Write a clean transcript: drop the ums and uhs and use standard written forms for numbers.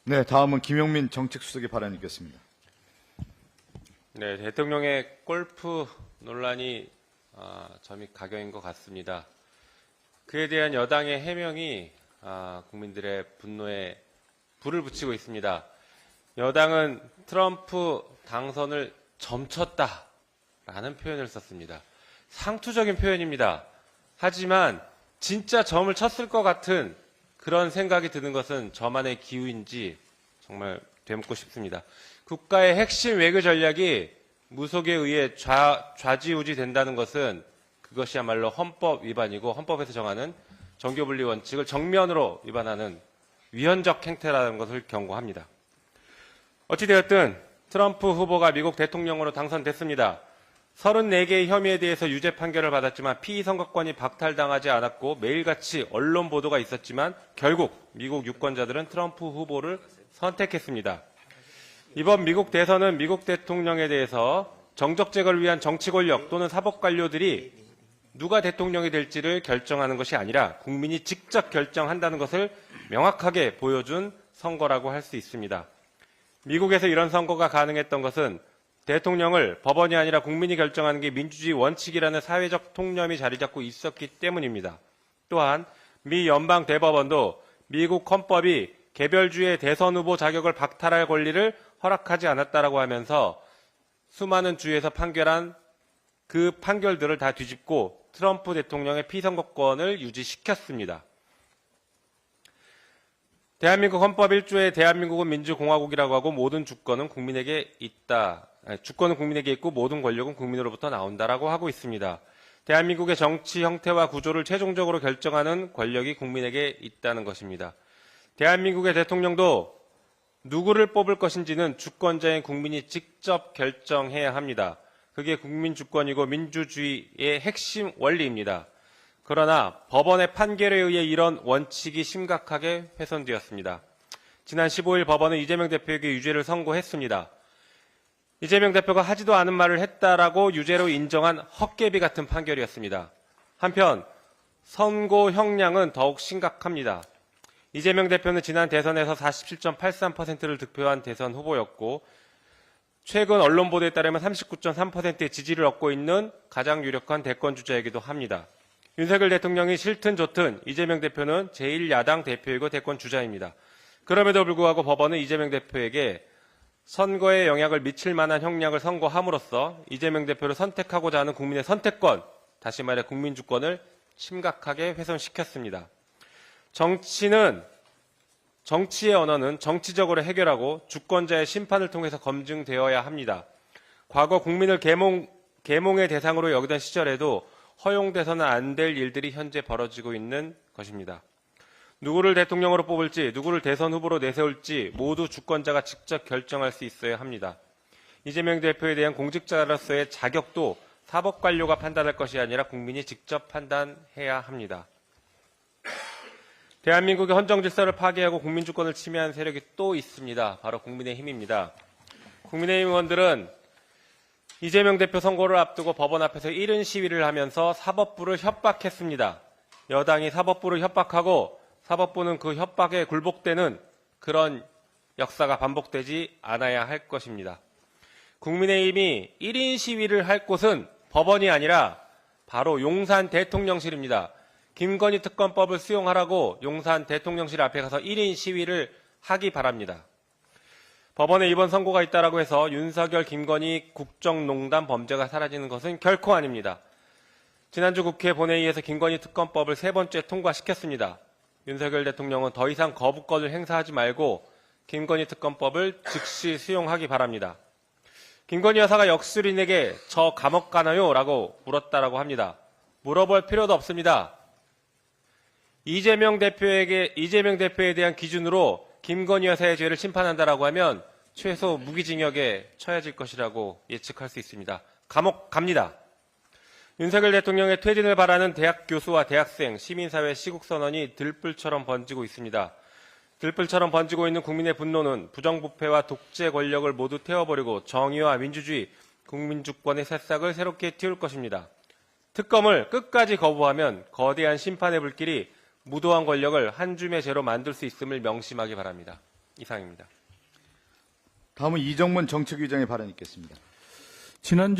네, 다음은 김용민 정책수석의 발언 있겠습니다. 네, 대통령의 골프 논란이 점이 가경인 것 같습니다. 그에 대한 여당의 해명이 국민들의 분노에 불을 붙이고 있습니다. 여당은 트럼프 당선을 점쳤다라는 표현을 썼습니다. 상투적인 표현입니다. 하지만 진짜 점을 쳤을 것 같은 그런 생각이 드는 것은 저만의 기우인지 정말 되묻고 싶습니다. 국가의 핵심 외교 전략이 무속에 의해 좌지우지 된다는 것은 그것이야말로 헌법 위반이고 헌법에서 정하는 정교분리 원칙을 정면으로 위반하는 위헌적 행태라는 것을 경고합니다. 어찌되었든 트럼프 후보가 미국 대통령으로 당선됐습니다. 34개의 혐의에 대해서 유죄 판결을 받았지만 피의선거권이 박탈당하지 않았고 매일같이 언론 보도가 있었지만 결국 미국 유권자들은 트럼프 후보를 선택했습니다. 이번 미국 대선은 미국 대통령에 대해서 정적 제거를 위한 정치 권력 또는 사법 관료들이 누가 대통령이 될지를 결정하는 것이 아니라 국민이 직접 결정한다는 것을 명확하게 보여준 선거라고 할 수 있습니다. 미국에서 이런 선거가 가능했던 것은 대통령을 법원이 아니라 국민이 결정하는 게 민주주의 원칙이라는 사회적 통념이 자리 잡고 있었기 때문입니다. 또한 미 연방 대법원도 미국 헌법이 개별주의 대선 후보 자격을 박탈할 권리를 허락하지 않았다라고 하면서 수많은 주에서 판결한 그 판결들을 다 뒤집고 트럼프 대통령의 피선거권을 유지시켰습니다. 대한민국 헌법 1조에 대한민국은 민주공화국이라고 하고 모든 주권은 국민에게 있다. 주권은 국민에게 있고 모든 권력은 국민으로부터 나온다라고 하고 있습니다. 대한민국의 정치 형태와 구조를 최종적으로 결정하는 권력이 국민에게 있다는 것입니다. 대한민국의 대통령도 누구를 뽑을 것인지는 주권자인 국민이 직접 결정해야 합니다. 그게 국민 주권이고 민주주의의 핵심 원리입니다. 그러나 법원의 판결에 의해 이런 원칙이 심각하게 훼손되었습니다. 지난 15일 법원은 이재명 대표에게 유죄를 선고했습니다. 이재명 대표가 하지도 않은 말을 했다라고 유죄로 인정한 헛개비 같은 판결이었습니다. 한편 선고 형량은 더욱 심각합니다. 이재명 대표는 지난 대선에서 47.83%를 득표한 대선 후보였고 최근 언론 보도에 따르면 39.3%의 지지를 얻고 있는 가장 유력한 대권 주자이기도 합니다. 윤석열 대통령이 싫든 좋든 이재명 대표는 제1야당 대표이고 대권 주자입니다. 그럼에도 불구하고 법원은 이재명 대표에게 선거에 영향을 미칠 만한 형량을 선고함으로써 이재명 대표를 선택하고자 하는 국민의 선택권, 다시 말해 국민주권을 심각하게 훼손시켰습니다. 정치의 언어는 정치적으로 해결하고 주권자의 심판을 통해서 검증되어야 합니다. 과거 국민을 계몽의 대상으로 여기던 시절에도 허용돼서는 안 될 일들이 현재 벌어지고 있는 것입니다. 누구를 대통령으로 뽑을지, 누구를 대선 후보로 내세울지 모두 주권자가 직접 결정할 수 있어야 합니다. 이재명 대표에 대한 공직자로서의 자격도 사법관료가 판단할 것이 아니라 국민이 직접 판단해야 합니다. 대한민국의 헌정질서를 파괴하고 국민주권을 침해한 세력이 또 있습니다. 바로 국민의힘입니다. 국민의힘 의원들은 이재명 대표 선거를 앞두고 법원 앞에서 이른 시위를 하면서 사법부를 협박했습니다. 여당이 사법부를 협박하고 사법부는 그 협박에 굴복되는 그런 역사가 반복되지 않아야 할 것입니다. 국민의힘이 1인 시위를 할 곳은 법원이 아니라 바로 용산 대통령실입니다. 김건희 특검법을 수용하라고 용산 대통령실 앞에 가서 1인 시위를 하기 바랍니다. 법원에 이번 선고가 있다라고 해서 윤석열, 김건희 국정농단 범죄가 사라지는 것은 결코 아닙니다. 지난주 국회 본회의에서 김건희 특검법을 3번째 통과시켰습니다. 윤석열 대통령은 더 이상 거부권을 행사하지 말고 김건희 특검법을 즉시 수용하기 바랍니다. 김건희 여사가 역술인에게 저 감옥 가나요? 라고 물었다라고 합니다. 물어볼 필요도 없습니다. 이재명 대표에 대한 기준으로 김건희 여사의 죄를 심판한다라고 하면 최소 무기징역에 처해질 것이라고 예측할 수 있습니다. 감옥 갑니다. 윤석열 대통령의 퇴진을 바라는 대학 교수와 대학생, 시민사회 시국선언이 들불처럼 번지고 있습니다. 들불처럼 번지고 있는 국민의 분노는 부정부패와 독재 권력을 모두 태워버리고 정의와 민주주의, 국민주권의 새싹을 새롭게 틔울 것입니다. 특검을 끝까지 거부하면 거대한 심판의 불길이 무도한 권력을 한 줌의 죄로 만들 수 있음을 명심하기 바랍니다. 이상입니다. 다음은 이정문 정책위원장의 발언 있겠습니다. 지난주